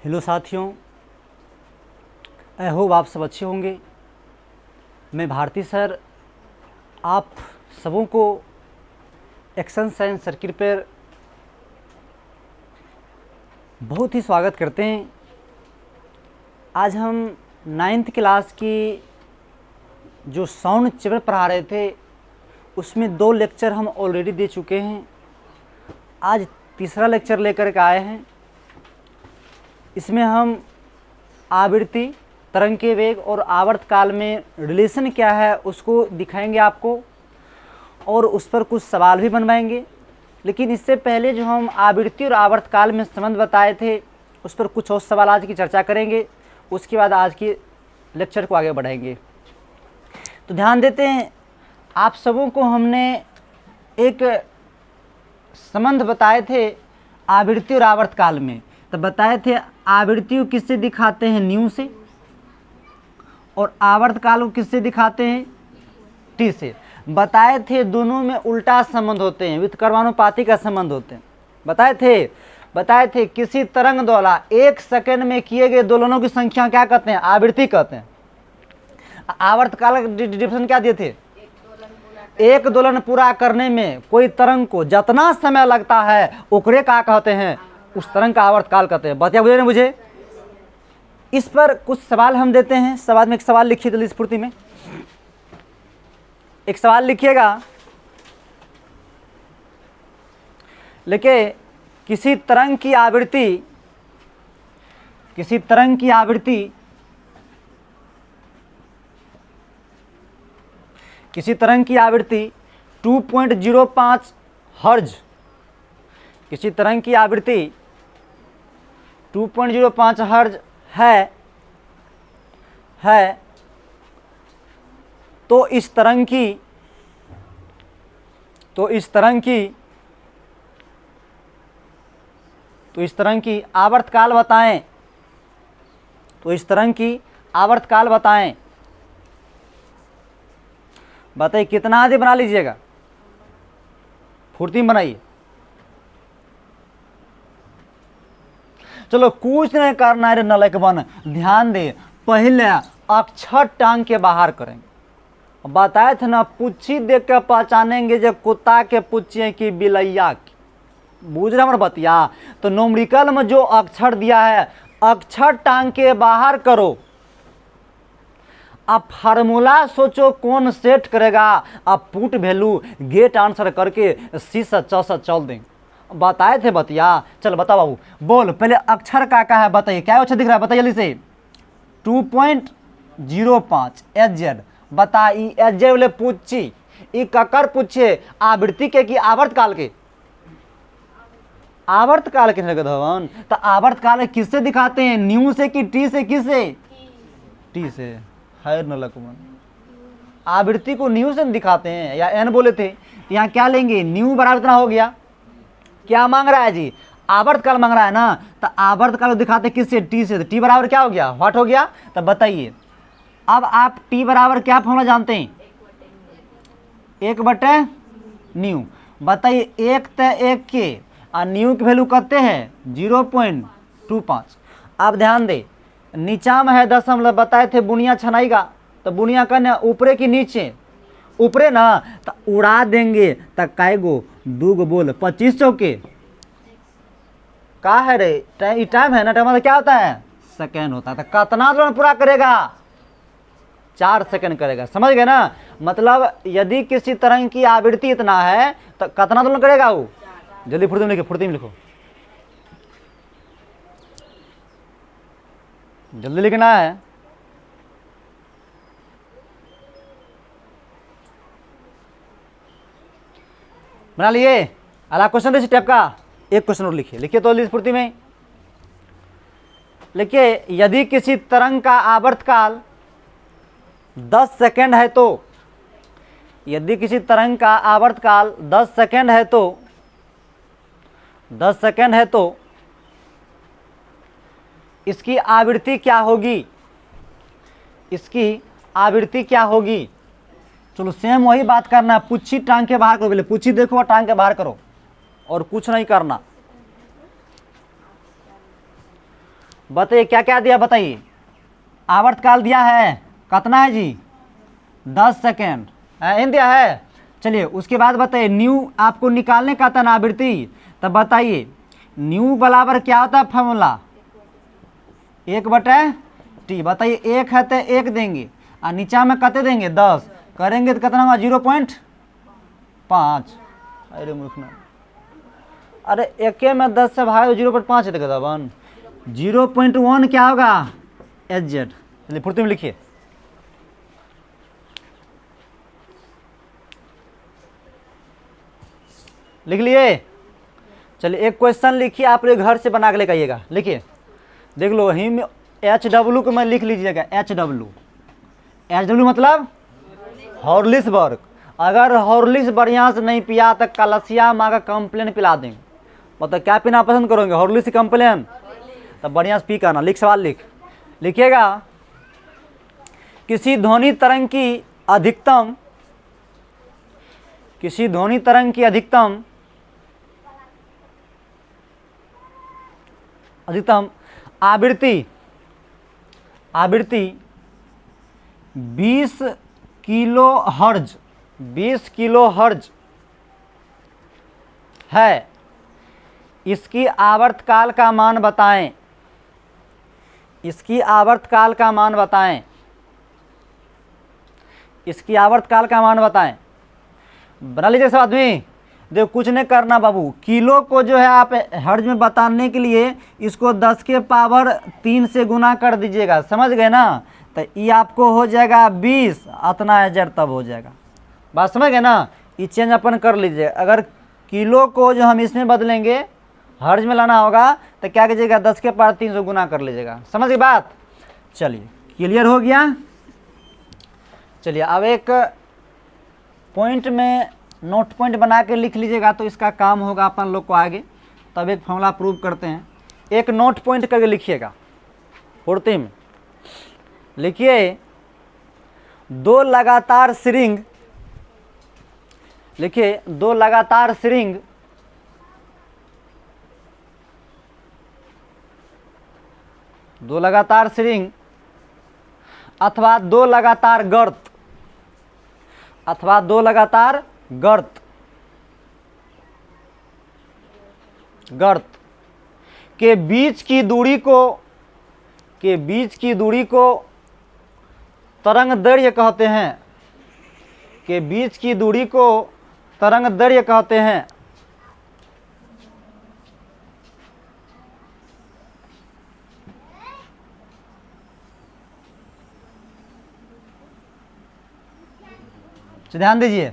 Hello साथियों, I hope आप सब अच्छे होंगे। मैं भारती सर आप सबों को एक्शन साइंस सर्किट पर बहुत ही स्वागत करते हैं। आज हम 9th क्लास की जो साउंड चैप्टर पढ़ा रहे थे उसमें 2 लेक्चर हम ऑलरेडी दे चुके हैं। आज तीसरा लेक्चर लेकर के आए हैं। इसमें हम आवृत्ति, तरंग के वेग और आवर्तकाल में रिलेशन क्या है उसको दिखाएंगे आपको, और उस पर कुछ सवाल भी बनवाएंगे। लेकिन इससे पहले जो हम आवृत्ति और आवर्तकाल में संबंध बताए थे उस पर कुछ और सवाल आज की चर्चा करेंगे। उसके बाद आज के लेक्चर को आगे बढ़ाएंगे। तो ध्यान देते हैं, आप सबों को हमने एक संबंध बताए थे आवृत्ति और आवर्तकाल में। तो बताए थे आवृत्ति को किससे दिखाते हैं, न्यू से, और आवर्तकाल को किससे दिखाते हैं, टी से। बताए थे दोनों में उल्टा संबंध होते हैं, व्युत्क्रमानुपाती का संबंध होते हैं। बताए थे किसी तरंग द्वारा 1 सेकंड में किए गए दोलनों की संख्या क्या कहते हैं, आवृत्ति कहते हैं। आवर्तकाल का डिफिनेशन क्या दिए थे, एक दोलन पूरा करने में कोई तरंग को जितना समय लगता है ओकरे का कहते हैं, उस तरंग का आवर्तकाल कहते हैं। बतिया बुझे मुझे। इस पर कुछ सवाल हम देते हैं। सवाल में एक सवाल लिखिए जल्दी स्फूर्ति में। एक सवाल लिखिएगा, लिखे किसी तरंग की आवृत्ति 2.05 हर्ज, किसी तरंग की आवृत्ति 2.05 हर्ज है तो इस तरंग की आवर्तकाल बताएं। बताइए कितना आदि बना लीजिएगा, फुर्ती में बनाइए। चलो कुछ नहीं करना है रे नलक बन, ध्यान दे। पहले अक्षर टांग के बाहर करेंगे। बताए थे ना, पुच्छी देख के पहचानेंगे जो कुत्ता के पुच्छिए कि बिलैया की। बूझ रहे हमारे बतिया। तो न्यूमेरिकल में जो अक्षर दिया है अक्षर टांग के बाहर करो। अब फार्मूला सोचो कौन सेट करेगा। अब पुट वैल्यू गेट आंसर करके सी से चल देंगे। बताए थे बतिया। चल बता बाबू, बोल पहले अक्षर का है, बताइए क्या अक्षर दिख रहा है, बताइए जल्दी से। 2.05 एच। बता एच जेड बोले पूछी ई ककर पूछे, आवृत्ति के कि आवर्तकाल के? आवर्तकाल के धवन। तो आवर्तकाल किससे दिखाते हैं, न्यू से कि टी से? किससे? टी से। है नलकमन, आवृत्ति को न्यू से दिखाते हैं या एन बोले थे। यहाँ क्या लेंगे, न्यू बराबर कितना हो गया, क्या मांग रहा है जी, आवर्तकाल मांग रहा है ना। तो आवर्तकाल को दिखाते किससे, टी से। तो टी बराबर क्या हो गया, व्हाट हो गया। तो बताइए अब आप टी बराबर क्या फॉर्मूला जानते हैं, 1/न्यू। बताइए 1 ते 1 के और न्यू की वैल्यू कहते हैं 0.25। अब ध्यान दे, नीचा में है दशमलव। बताए थे बुनिया छनाईगा, तो बुनिया करने ऊपरे की नीचे, ऊपरे ना। तो उड़ा देंगे तो कैगो, 2 गो बोल 25 चौके का है रे, टाइम है ना। टाइम मतलब क्या होता है, सेकेंड होता है। तो कितना दोलन पूरा करेगा, 4 सेकेंड करेगा। समझ गए ना। मतलब यदि किसी तरंग की आवृत्ति इतना है तो कितना दोलन करेगा वो। जल्दी फुर्ती में लिखो, जल्दी लिखना है। बना लिए। अगला क्वेश्चन दे टाइप का एक क्वेश्चन और लिखिए तो स्फूर्ति में लिखिए। यदि किसी तरंग का आवर्तकाल 10 सेकेंड है तो, यदि किसी तरंग का आवर्तकाल 10 सेकेंड है तो 10 सेकेंड है तो इसकी आवृत्ति क्या होगी, इसकी आवृत्ति क्या होगी। चलो सेम वही बात करना है, पुच्छी टांग के बाहर करो। पहले पुच्छी देखो और टांग के बाहर करो और कुछ नहीं करना। बताइए क्या क्या दिया, बताइए। आवर्तकाल दिया है, कितना है जी, 10 सेकेंड इन दिया है। चलिए उसके बाद बताइए न्यू आपको निकालने का था ना आवृत्ति, तब बताइए न्यू बराबर क्या होता है फॉर्मूला, 1/T। बताइए 1 है तो 1 देंगे और नीचा में कते देंगे, 10 करेंगे तो कितना होगा, 0.5। अरे मूर्खना, अरे 1 में 10 से भाग 0.5 देगा बन, 0.1 क्या होगा, HZ। चलिए फुर्ती में लिखिए, लिख लिए। चलिए एक क्वेश्चन लिखिए, आप लोग घर से बना के लेकर आइएगा। लिखिए, देख लो हिम HW को मैं लिख लीजिएगा, HW। HW मतलब हॉर्लिक्स वर्क। अगर हॉर्लिक्स बढ़िया से नहीं पिया तो कलसिया माँ का कंप्लेन पिला देंगे। मतलब क्या पीना पसंद करोगे, हॉर्लिक्स कंप्लेन, तब बढ़िया से पी करना। लिख सवाल लिखिएगा, किसी ध्वनि तरंग की अधिकतम आवृत्ति 20 किलोहर्ट्ज है। इसकी आवर्तकाल का मान बताएं। बना लीजिए सब आदमी। देखो कुछ नहीं करना बाबू, किलो को जो है आप हर्ज में बताने के लिए इसको 10 के पावर 3 से गुना कर दीजिएगा, समझ गए ना। तो ये आपको हो जाएगा 20, इतना हजार तब हो जाएगा। बात समझ गए ना, ये चेंज अपन कर लीजिए। अगर किलो को जो हम इसमें बदलेंगे, हर्ज में लाना होगा, तो क्या कीजिएगा 10 के पावर 3 से गुना कर लीजिएगा। समझ गई बात। चलिए क्लियर हो गया। चलिए अब एक पॉइंट में नोट पॉइंट बना के लिख लीजिएगा, तो इसका काम होगा अपन लोग को आगे। तब एक फॉर्मूला प्रूव करते हैं। एक नोट पॉइंट करके लिखिएगा, फुर्ती में लिखिए, 2 लगातार सिरिंग, लिखिए 2 लगातार सिरिंग अथवा 2 लगातार गर्त के बीच की दूरी को तरंग दैर्घ्य कहते हैं। ध्यान दीजिए,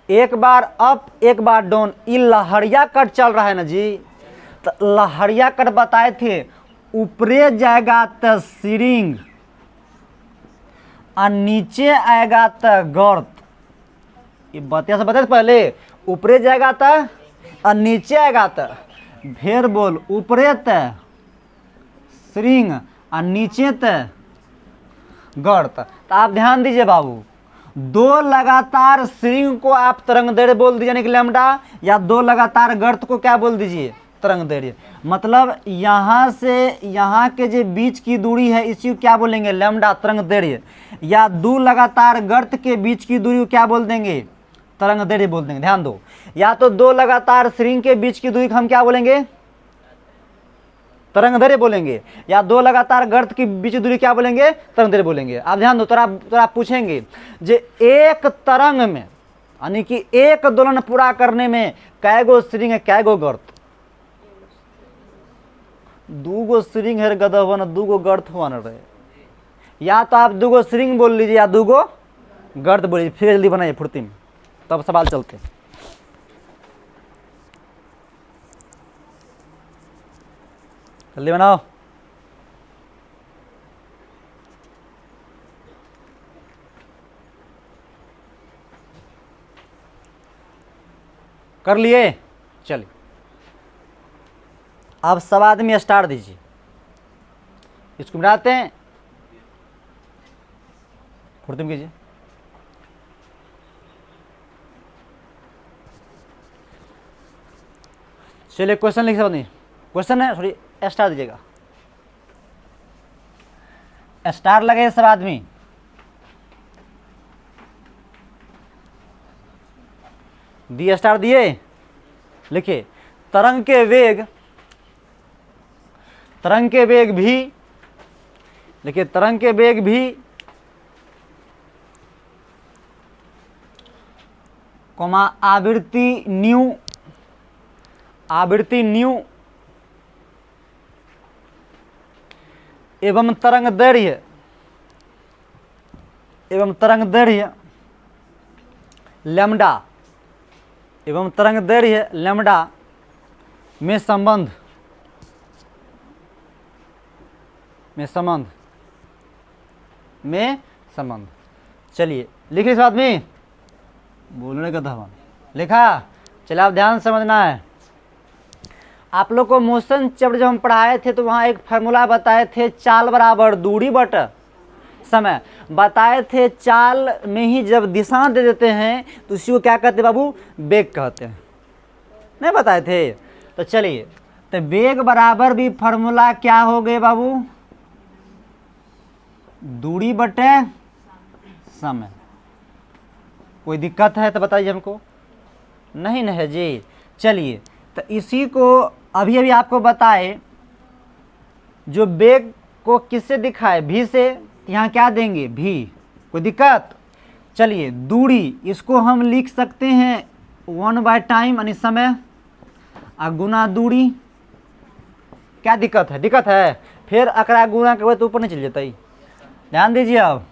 एक बार अप एक बार डाउन, ये लहरिया कट चल रहा है ना जी। तो लहरिया कट बताए थे, ऊपरे जाएगा तो सिरिंग और नीचे आएगा तो गर्त। ये बतिया से बताए पहले, ऊपरे जाएगा तो और नीचे आएगा तो भेर बोल, ऊपरे तो सिरिंग और नीचे तो गर्त। तो आप ध्यान दीजिए बाबू, 2 लगातार सिरिंग को आप तरंग दैर्घ्य बोल दीजिए, यानी कि लैम्डा, या 2 लगातार गर्त को क्या बोल दीजिए, तरंग दैर्घ्य। मतलब यहाँ से यहाँ के जो बीच की दूरी है इसी को क्या बोलेंगे, लैम्डा, तरंग दैर्घ्य। या 2 लगातार गर्त के बीच की दूरी को क्या बोल देंगे, तरंग दैर्घ्य बोल देंगे। ध्यान दो, या तो 2 लगातार सिरिंग के बीच की दूरी को हम क्या बोलेंगे, तरंग दैर्घ्य बोलेंगे, या 2 लगातार गर्त की बीच की दूरी क्या बोलेंगे, तरंग दैर्घ्य बोलेंगे। आप ध्यान दो, तो आप पूछेंगे जे एक तरंग में, यानी कि एक दोलन पूरा करने में कैगो सिरिंग है, कैगो गर्त। 2 गो सिरिंग है गदवन, 2 गो गर्त हुआ न रहे। या तो आप 2 गो सिरिंग बोल लीजिए या 2 गो गर्त बोल लीजिए। फिर जल्दी बनाइए फुर्ती में, तब सवाल चलते। जल्दी बनाओ। कर लिए। चलिए अब सब आदमी स्टार्ट दीजिए, इसको मिलाते हैं, फुर्ती में कीजिए। चलिए क्वेश्चन लिख सकते, क्वेश्चन है, थोड़ी स्टार्ट दीजिएगा। स्टार लगे सब आदमी। दिए स्टार दिए। लिखिए तरंग के वेग भी, देखिए तरंग के वेग भी कोमा आवृत्ति न्यू एवं तरंग दैर्घ्य लैम्डा में संबंध चलिए लिखिए इस बात में, बोलने का था लिखा। चलिए आप ध्यान समझना है। आप लोग को मोशन चैप्टर जब हम पढ़ाए थे तो वहाँ एक फार्मूला बताए थे, चाल बराबर दूरी बट समय बताए थे। चाल में ही जब दिशा दे देते हैं तो उसी को क्या कहते हैं बाबू, वेग कहते हैं, नहीं बताए थे। तो चलिए, तो वेग बराबर भी फार्मूला क्या हो गए बाबू, दूरी बटे समय। कोई दिक्कत है तो बताइए हमको, नहीं है जी। चलिए, तो इसी को अभी आपको बताए, जो वेग को किससे दिखाए, भी से, यहाँ क्या देंगे भी, कोई दिक्कत। चलिए दूरी, इसको हम लिख सकते हैं 1/टाइम यानी समय गुना दूरी। क्या दिक्कत है, दिक्कत है। फिर अकड़ा गुना के बाद तो ऊपर नहीं चल जाता ही। ध्यान दीजिए, अब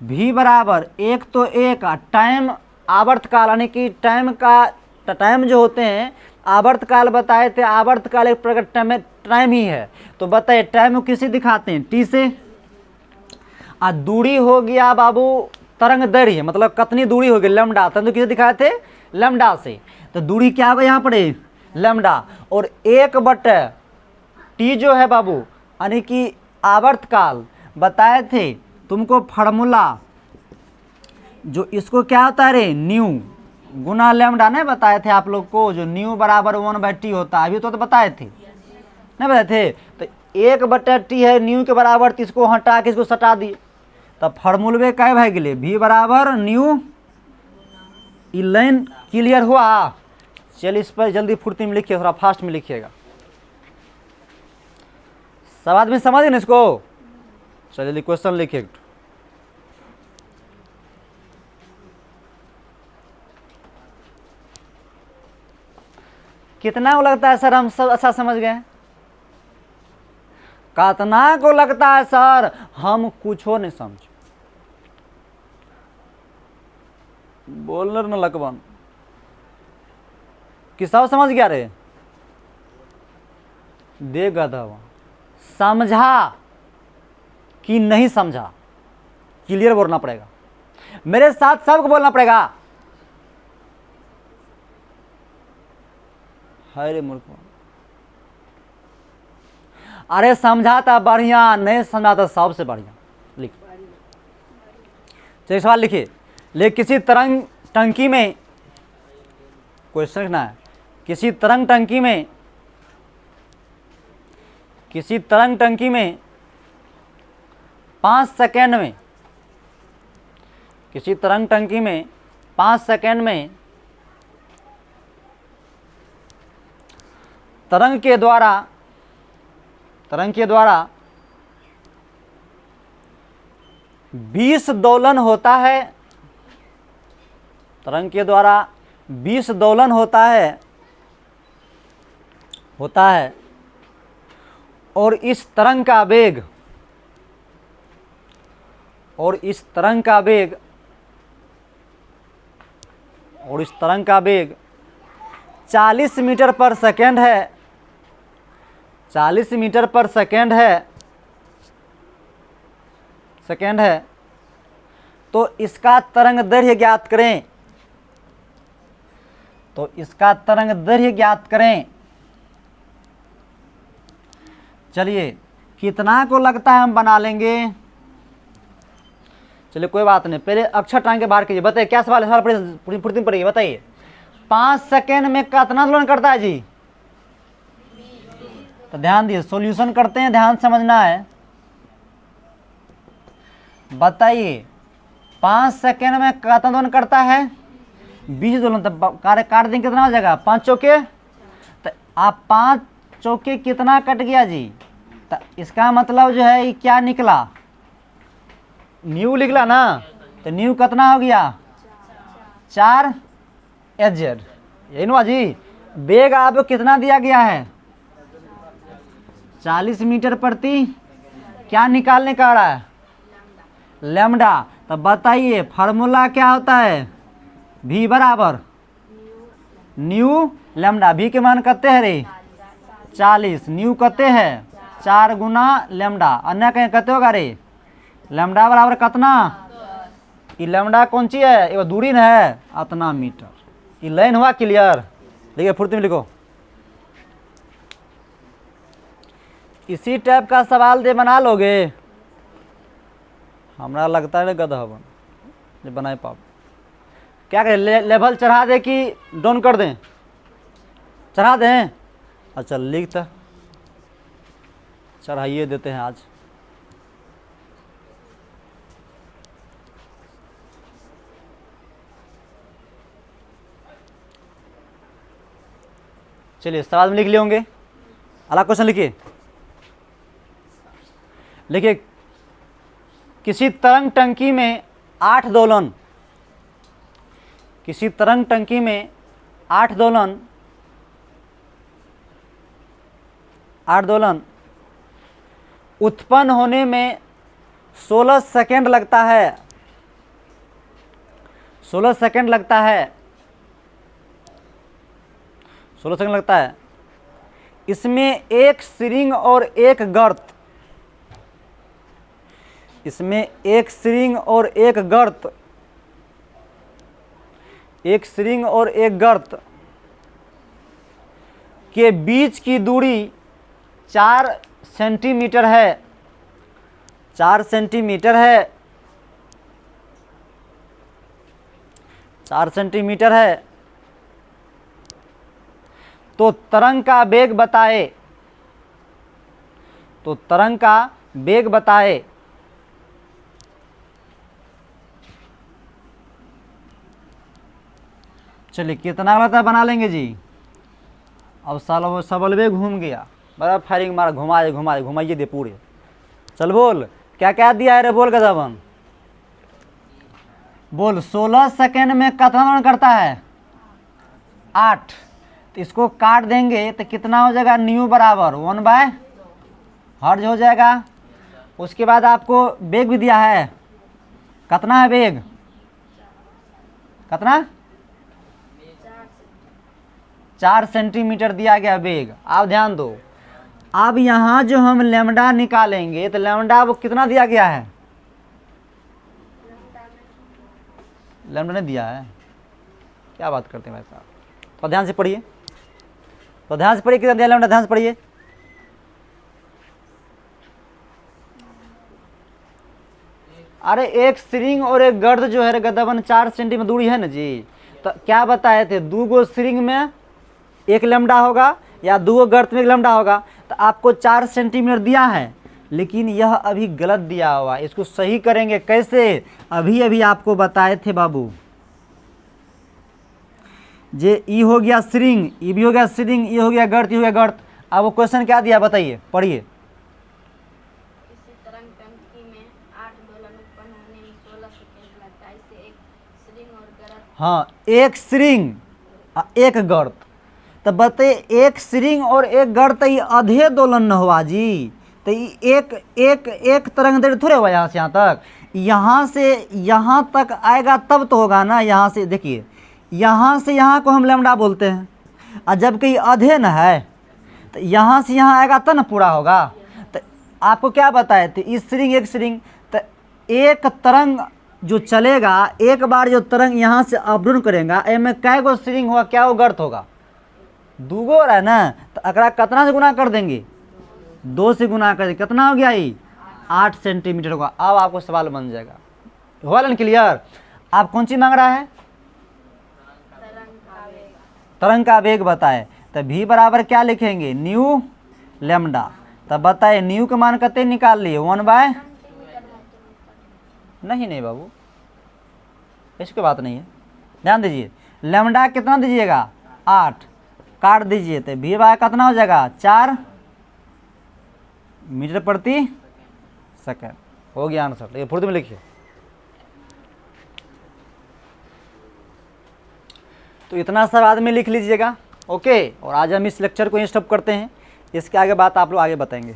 भी बराबर एक तो एक टाइम आवर्तकाल, यानी कि टाइम जो होते हैं आवर्तकाल बताए थे। आवर्तकाल एक प्रकार टाइम ही है, तो बताइए टाइम को किसे दिखाते हैं, टी से। दूरी हो गया बाबू तरंग दैर्घ्य, मतलब कितनी दूरी हो गई, लैम्डा। तो किसे दिखाए थे, लैम्डा से। तो दूरी क्या होगा यहाँ पर, लैम्डा। और 1/टी जो है बाबू, यानी कि आवर्तकाल बताए थे तुमको फार्मूला, जो इसको क्या होता है रे, न्यू गुना लैम्डा, नहीं बताए थे आप लोग को, जो न्यू बराबर 1/टी होता है। अभी तो बताए थे, नहीं बताए थे। तो 1/टी है न्यू के बराबर, तो इसको हटा के इसको सटा दिए, तब फार्मूलवे क्या भाई गए, भी बराबर न्यू। ये लाइन क्लियर हुआ। चलिए इस पर जल्दी फुर्ती में लिखिए, थोड़ा फास्ट में लिखिएगा, सब आदमी समझ गए इसको। चलिए क्वेश्चन लिखिए। कितना को लगता है सर हम सब अच्छा समझ गए, कितना को लगता है सर हम कुछ हो नहीं समझ, बोलर न लकबन कि सब समझ गया रे, देगा था समझा कि नहीं समझा, क्लियर बोलना पड़ेगा, मेरे साथ सबको बोलना पड़ेगा। हाय रे मूर्ख, अरे समझाता बढ़िया, नहीं समझाता सबसे बढ़िया। लिख, चलिए सवाल लिखिए। ले किसी तरंग टंकी में, क्वेश्चन लिखना है, किसी तरंग टंकी में 5 सेकेंड में, किसी तरंग टंकी में 5 सेकेंड में तरंग के द्वारा 20 दोलन होता है, तरंग के द्वारा 20 दोलन होता है और इस तरंग का वेग 40 मीटर पर सेकेंड है, 40 मीटर पर सेकेंड है, तो इसका तरंग दैर्घ्य ज्ञात करें। चलिए कितना को लगता है हम बना लेंगे। चलिए कोई बात नहीं, पहले अक्षर टांग के बाहर कीजिए। बताइए क्या सवाल है, सवाल पूरी पढ़िए, बताइए 5 सेकेंड में कितना दोलन करता है जी। तो ध्यान दिए, सॉल्यूशन करते हैं, ध्यान समझना है। बताइए 5 सेकेंड में कितना दोलन करता है? 20 दोलन। तब कार्य काट देंगे कितना हो जाएगा? 5 चौके। तो आप 5 चौके कितना कट गया जी? तो इसका मतलब जो है ये क्या निकला? न्यू निकला ना। तो न्यू कितना हो गया? 4 एजेड। यही ना जी। वेग आपको कितना दिया गया है? 40 मीटर प्रति क्या निकालने का रहा है? लैम्डा। तो बताइए फार्मूला क्या होता है? v बराबर न्यू लैम्डा। v के मान कितने है रे? 40। न्यू कितने है? 4 गुना लैम्डा। अन्य कहीं कितने होगा रे? लैम्डा बराबर कितना? ये लैम्डा कौन सी है? ये दूरी न है इतना मीटर। ये लाइन हुआ क्लियर? देखिए फुर्ती में लिखो। इसी टाइप का सवाल दे बना लोगे? हमारा लगता है गधा बन जो बनाए पाप। क्या करें? लेवल चढ़ा दे कि डाउन कर दें? चढ़ा दें। अच्छा लिखता चढ़ाइए देते हैं आज। चलिए सवाल में लिख लिए होंगे। अगला क्वेश्चन लिखिए। लिखिए किसी तरंग टंकी में 8 दोलन, किसी तरंग टंकी में 8 दोलन उत्पन्न होने में 16 सेकेंड लगता है। 16 सेकेंड लगता है। 16 सेकंड लगता है। इसमें एक सिरिंग और एक गर्त, इसमें एक सिरिंग और एक गर्त, एक सिरिंग और एक गर्त के बीच की दूरी 4 सेंटीमीटर है। 4 सेंटीमीटर है। 4 सेंटीमीटर है। तो तरंग का वेग बताए। तो तरंग का वेग बताए। चलिए कितना लगता है बना लेंगे जी। अब साल सबल वेग घूम गया। बराबर फायरिंग मारा, घुमाइए दे पूरे। चल बोल क्या क्या दिया है रे? बोल गजाबन बोल। 16 सेकेंड में कितना रन करता है? 8। तो इसको काट देंगे तो कितना हो जाएगा? न्यू बराबर 1/हर्ज हो जाएगा। उसके बाद आपको वेग भी दिया है। कितना है वेग? कितना? 4 सेंटीमीटर दिया गया वेग। आप ध्यान दो। अब यहाँ जो हम लैम्डा निकालेंगे तो लैम्डा वो कितना दिया गया है? लैम्डा नहीं दिया है। क्या बात करते हैं भाई साहब? तो ध्यान से पढ़िए। तो ध्यान से पढ़िए कितना दिया लैम्डा। ध्यान से पढ़िए। अरे एक सिरिंग और एक गर्द जो है गदबन 4 सेंटीमीटर दूरी है ना जी। तो क्या बताए थे? 2 गो सिरिंग में एक लैम्डा होगा या 2 गो गर्त में एक लैम्डा होगा। तो आपको 4 सेंटीमीटर दिया है, लेकिन यह अभी गलत दिया हुआ। इसको सही करेंगे कैसे? अभी अभी आपको बताए थे बाबू। जे ई हो गया सिरिंग, ई भी हो गया सिरिंग, ई हो गया गर्त, ई हो गया गर्त। अब वो क्वेश्चन क्या दिया बताइए? पढ़िए। किसी तरंग टंकी में 8 दोलन उत्पन्न होने में 16 सेकंड लगता है। इसे एक सिरिंग और गर्त। हाँ एक सिरिंग एक गर्त। तो बताइए एक सिरिंग और एक गर्त ये आधे दोलन न हुआ जी। तो एक एक एक तरंग देर थोड़े हुआ यहाँ से यहाँ तक। यहाँ से यहाँ तक आएगा तब तो होगा ना। यहाँ से देखिए, यहाँ से यहाँ को हम लैम्डा बोलते हैं, और जबकि आधे न है तो यहाँ से यहाँ आएगा तब न पूरा होगा। तो आपको क्या बताए थे? इस सिरिंग एक सिरिंग। तो एक तरंग जो चलेगा, एक बार जो तरंग यहाँ से अवरुण करेगा, में कै गो सिरिंग होगा, क्या वो गर्त होगा? 2 गो है ना। तो अकरा कितना से गुना कर देंगे? 2 से गुना कर देंगे। कितना हो गया ये? 8 सेंटीमीटर होगा। अब आपको सवाल बन जाएगा। हुआ ना क्लियर? आप कौन सी मांग रहा है? तरंग का वेग बताए। तो v बराबर क्या लिखेंगे? New lambda. तब बताए न्यू के मान कितने निकाल लिए? 1/। नहीं नहीं बाबू, ऐसी कोई बात नहीं है। ध्यान दीजिए, लैम्डा कितना दीजिएगा 8, काट दीजिए तो वी बाय कितना हो जाएगा 4 मीटर प्रति सेकंड। हो गया आंसर। ये फुर्ती में लिखिए। तो इतना सा बाद में लिख लीजिएगा। ओके, और आज हम इस लेक्चर को ही स्टॉप करते हैं। इसके आगे बात आप लोग आगे बताएंगे।